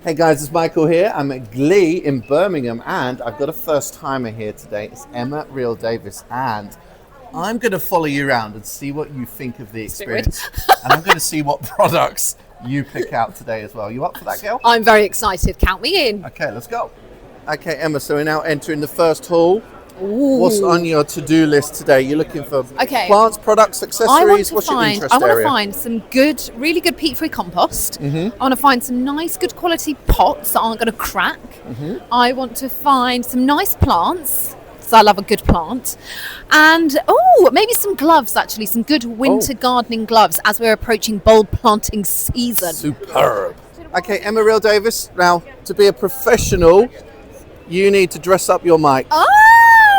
Hey guys, it's Michael here. I'm at GLEE in Birmingham and I've got a first timer here today. It's Emma Real-Davies and I'm going to follow you around and see what you think of the experience. And I'm going to see what products you pick out today as well. You up for that, girl? I'm very excited. Count me in. Okay, let's go. Okay, Emma, so we're now entering the first hall. Ooh. What's on your to-do list today? You're looking for plants, products, accessories? What's your interest area? I want to find some good, really good peat-free compost. I want to find some nice, good quality pots that aren't going to crack. I want to find some nice plants, because I love a good plant. And, maybe some gloves, actually, some good winter gardening gloves as we're approaching bulb planting season. Superb. Okay, Emma Real-Davies, now, to be a professional, you need to dress up your mic.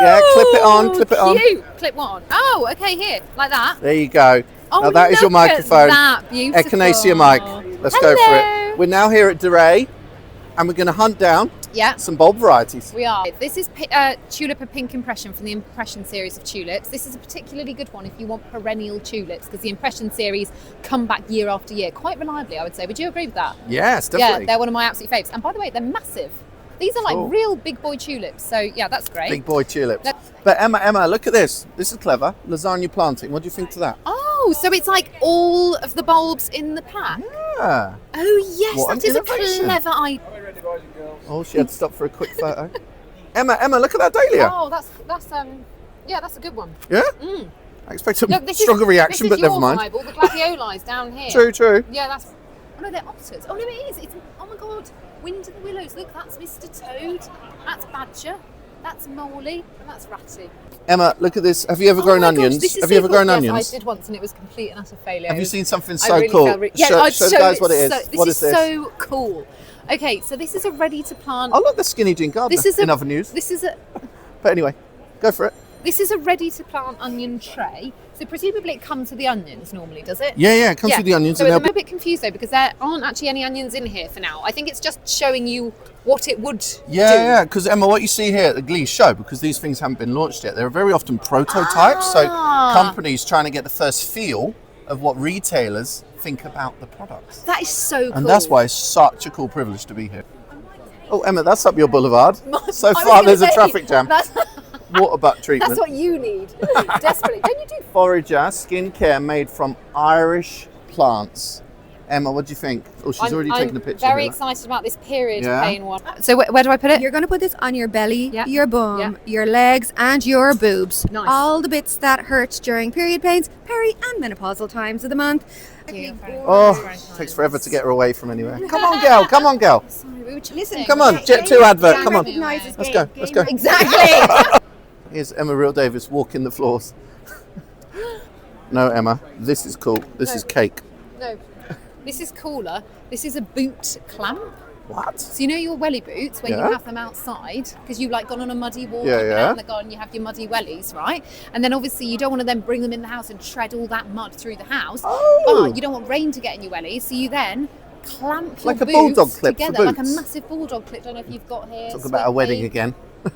Yeah, clip it on, clip it on. Cute. Clip one. Oh, okay, here, like that. There you go. Oh, now that is your microphone. That beautiful. Echinacea mic. Let's go for it. We're now here at DeRay, and we're going to hunt down some bulb varieties. We are. This is Tulip and Pink Impression from the Impression series of tulips. This is a particularly good one if you want perennial tulips, because the Impression series come back year after year, quite reliably, I would say. Would you agree with that? Yes, definitely. Yeah, they're one of my absolute faves. And by the way, they're massive. These are like real big boy tulips, so yeah, that's great. Big boy tulips. But Emma, look at this. This is clever. Lasagna planting. What do you think to that? Oh, so it's like all of the bulbs in the pack? Yeah. Oh yes, what that is a clever idea. Oh, she had to stop for a quick photo. Emma, look at that dahlia. Oh, that's a good one. Yeah? I expect a stronger reaction, but never mind. All the gladioli down here. True. Yeah, that's. Oh no, they're otters. Oh no, it is. It's. Oh my God. Wind in the willows. Look, that's Mr. Toad. That's Badger. That's Moley. And that's Ratty. Emma, look at this. Have you ever grown onions? Have you ever grown onions? Yes, I did once, and it was complete and utter failure. Have you seen something so cool? Yeah, show guys what it is. This is so cool. Okay, so this is a ready to plant. Oh look, the Skinny Jean Gardener. In other news. But anyway, go for it. This is a ready to plant onion tray. So presumably it comes with the onions normally, does it? Yeah, it comes with the onions. So I'm a bit confused though, because there aren't actually any onions in here for now. I think it's just showing you what it would do. Yeah, because Emma, what you see here at the GLEE show, because these things haven't been launched yet, they're very often prototypes. So companies trying to get the first feel of what retailers think about the products. That is so cool. And that's why it's such a cool privilege to be here. Oh, Emma, that's up your boulevard. So far there's a traffic jam. Water butt treatment. That's what you need, desperately. Don't you do Forager skincare made from Irish plants? Emma, what do you think? Oh, she's already taken a picture. I'm very excited about this period pain one. So where do I put it? You're going to put this on your belly, your bum, your legs, and your boobs. Nice. All the bits that hurt during period pains, peri and menopausal times of the month. Takes forever to get her away from anywhere. Come on, girl. Sorry, we were Listen, come on, Jet 2 advert. Come on. Let's go. Exactly. Here's Emma Real-Davies walking the floors. No, Emma, this is cool. This is cake. No, this is cooler. This is a boot clamp. What? So you know your welly boots when you have them outside, because you've like gone on a muddy walk out in the garden, you have your muddy wellies, right? And then obviously you don't want to then bring them in the house and tread all that mud through the house. But you don't want rain to get in your wellies, so you then clamp your boots bulldog clip together, like a massive bulldog clip. Don't know if you've got here. Talk about a wedding again.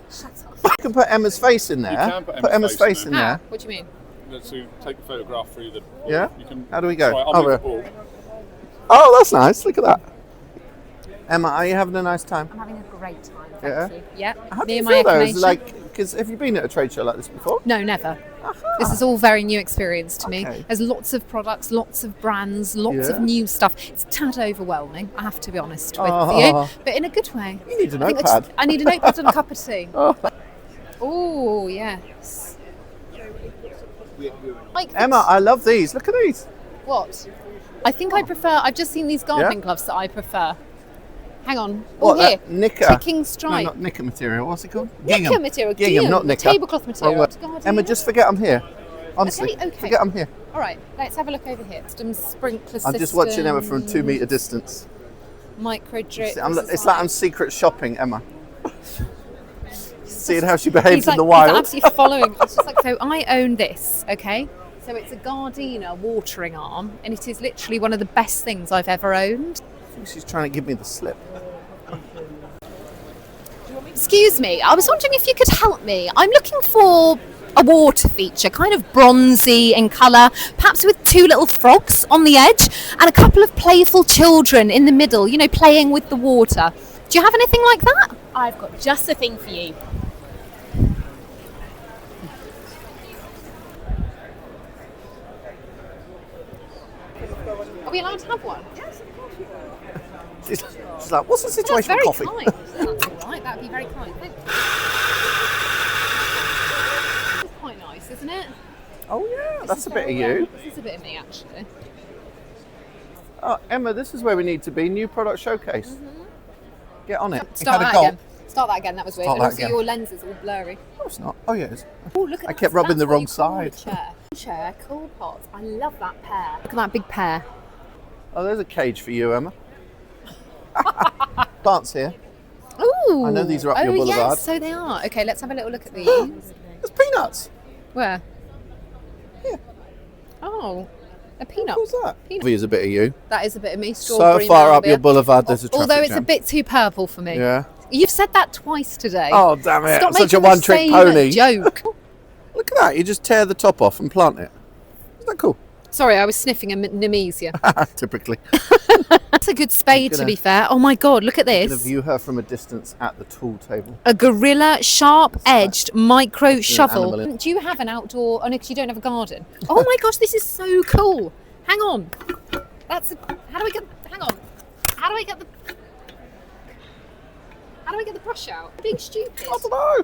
Shut up. You can put Emma's face in there. You can put Emma's face in there. What do you mean? To take a photograph through the. Yeah. You can, how do we go? Right, oh, that's nice. Look at that. Emma, are you having a nice time? I'm having a great time. Thank you. Yeah. How do you feel though? Because have you been at a trade show like this before? No, never. This is all very new experience to me. There's lots of products, lots of brands, lots of new stuff. It's a tad overwhelming, I have to be honest with you, but in a good way. You need a notepad. I need a notepad and a cup of tea. Oh, yes. Emma, I love these. Look at these. What? I think I prefer, I've just seen these gardening gloves that I prefer. Hang on. What, here. Knicker? Ticking stripe. No, not knicker material. What's it called? Knicker material. Gingham, not knicker. Tablecloth material. Emma, just forget I'm here. Honestly, forget I'm here. All right, let's have a look over here. Some sprinkler systems. I'm just watching Emma from 2 metre distance. Micro drip. It's like I'm secret shopping, Emma. Seeing how she behaves in the wild. He's absolutely following. It's just like, so I own this, okay? So it's a Gardena watering arm, and it is literally one of the best things I've ever owned. I think she's trying to give me the slip. Excuse me, I was wondering if you could help me. I'm looking for a water feature, kind of bronzy in colour, perhaps with 2 little frogs on the edge and a couple of playful children in the middle, you know, playing with the water. Do you have anything like that? I've got just the thing for you. Are we allowed to have one? She's like, what's the situation That's with very coffee? kind. That's all right. That'd be very kind. Thank you. It's quite nice, isn't it? Oh yeah, This that's is a bit of very, you. This is a bit of me, actually. Oh, Emma, this is where we need to be. New product showcase. Get on it. Start Had a that gulp. again. Start that again. That was weird. Start And that also again. your lens is all blurry. No, it's not. Oh yeah, it is. Oh, look at I that. kept rubbing That's the what wrong you call a side. Chair, cool pots. I love that pear. Look at that big pear. Oh, there's a cage for you, Emma. Plants here. Ooh. I know these are up your boulevard. Yes, so they are. Okay, let's have a little look at these. There's peanuts. Where? Here. Oh, a peanut. What's that? Peanut. Is a bit of you. That is a bit of me. So Strawberry far up Malvia. your boulevard, there's a traffic Although it's jam. a bit too purple for me. Yeah. You've said that twice today. Oh damn it! Stop Such a making the one-trick same pony. joke. Look at that! You just tear the top off and plant it. Isn't that cool? Sorry, I was sniffing a Nemesia. Typically. That's a good spade, I'm to gonna- be fair. Oh my God, look at I'm gonna this. view her from a distance at the tool table. A gorilla sharp-edged micro shovel. animal. Do you have an outdoor? Oh no, because you don't have a garden. Oh my gosh, this is so cool. Hang on. How do I get? Hang on. How do I get the? How do I get the brush out? Being stupid. I don't know.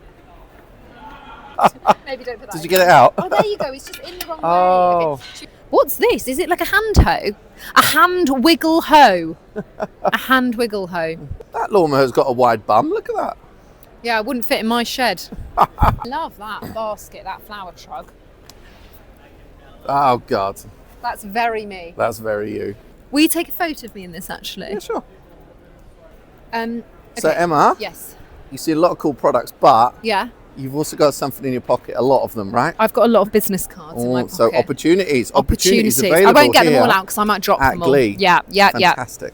Maybe don't put that. Did in. you get it out? Oh, there you go. It's just in the wrong Oh. way. Okay. What's this? Is it like a hand hoe? A hand wiggle hoe. A hand wiggle hoe. That lawnmower's got a wide bum. Look at that. Yeah, it wouldn't fit in my shed. Love that basket, that flower truck. Oh God, That's very me. that's very you. Will you take a photo of me in this, actually? Yeah, sure. Okay. So Emma, Yes. you see a lot of cool products, but Yeah. you've also got something in your pocket. A lot of them, right? I've got a lot of business cards in my Oh, pocket. so opportunities Opportunities. available I won't get them here all out because I might drop at them all. GLEE. Yeah. Fantastic.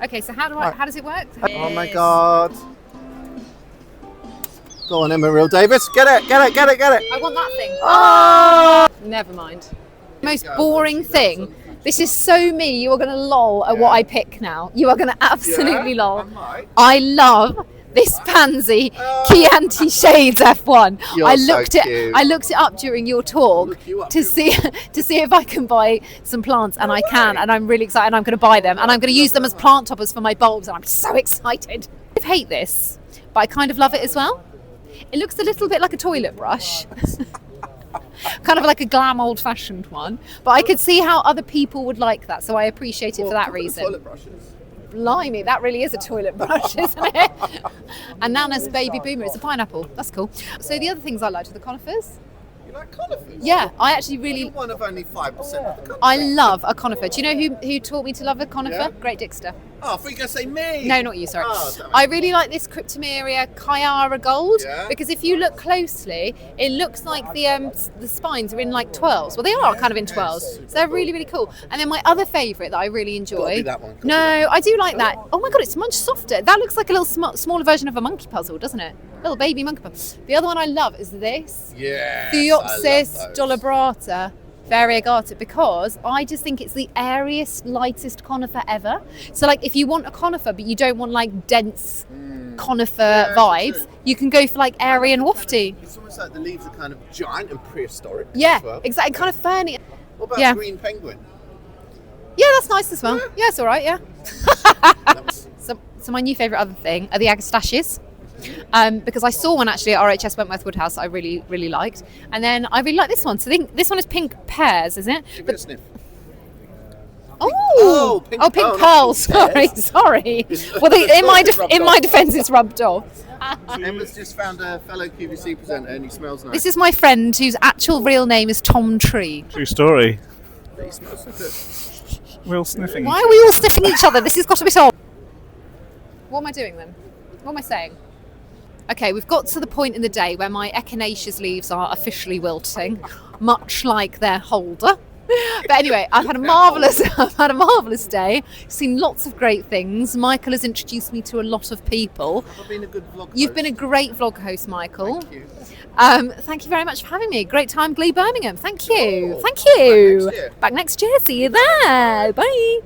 Okay, so how does it work? Oh my God. Go on, Emma Real-Davies. Get it. I want that thing. Ah! Never mind. Most boring thing. This is so me. You are going to lol at what I pick now. You are going to absolutely lol. might. I love this pansy Chianti Shades F1. You're I so looked cute. I looked it up during your talk Look you up, to see if I can buy some plants, and I can, and I'm really excited. I'm going to buy them, and I'm going to use them as plant toppers for my bulbs, and I'm so excited. I hate this, but I kind of love it as well. It looks a little bit like a toilet brush. Kind of like a glam old-fashioned one, but I could see how other people would like that, so I appreciate it for that reason. Toilet brushes. Blimey, that really is a toilet brush, isn't it? And Nana's baby boomer is a pineapple. That's cool. So the other things I liked were the conifers. You like conifers? Yeah, I actually You're really, one of only 5% of the conifers. I love a conifer. Do you know who taught me to love a conifer? Yeah? Great Dixter. Oh, I thought you were going to say me. No, not you, sorry. Oh, damn it. I really like this Cryptomeria Chiara Gold Yeah? because if you look closely, it looks like the spines are in like 12s. Well, they are kind of in 12s. So they're really, really cool. And then my other favourite that I really enjoy. Gotta be that one. Gotta be No, I do like that. Oh my God, it's much softer. That looks like a little smaller version of a monkey puzzle, doesn't it? Little baby monkey puzzle. The other one I love is this. Yeah. Theopsis dolabrata variegata, because I just think it's the airiest, lightest conifer ever. So like if you want a conifer but you don't want like dense conifer vibes, true. you can go for like airy and wafty. It's almost like the leaves are kind of giant and prehistoric. Yeah, as well. exactly, kind of ferny. What about Yeah. green penguin? Yeah, that's nice as well. Yeah, it's all right, yeah. That was- So my new favourite other thing are the agastaches. Because I saw one actually at RHS Wentworth Woodhouse that I really, really liked. And then I really like this one. So this one is pink pears, isn't it? Give it a sniff. Oh, pink pink pearl, not pearls. pink Sorry, pears. sorry. Well, in my defence, it's rubbed off. Emma's just found a fellow QVC presenter and he smells nice. This is my friend whose actual real name is Tom Tree. True story. He smells so good. Real sniffing. Why are we all sniffing each other? This has got to be solved. What am I doing then? What am I saying? Okay, we've got to the point in the day where my echinaceas leaves are officially wilting, much like their holder. But anyway, I've had a marvellous day. Seen lots of great things. Michael has introduced me to a lot of people. Have I been a good vlog host? You've been a great vlog host, Michael. Thank you. Thank you very much for having me. Great time, GLEE Birmingham. Thank you. Oh, Thank you. back next year. Back next year. See you there. Bye.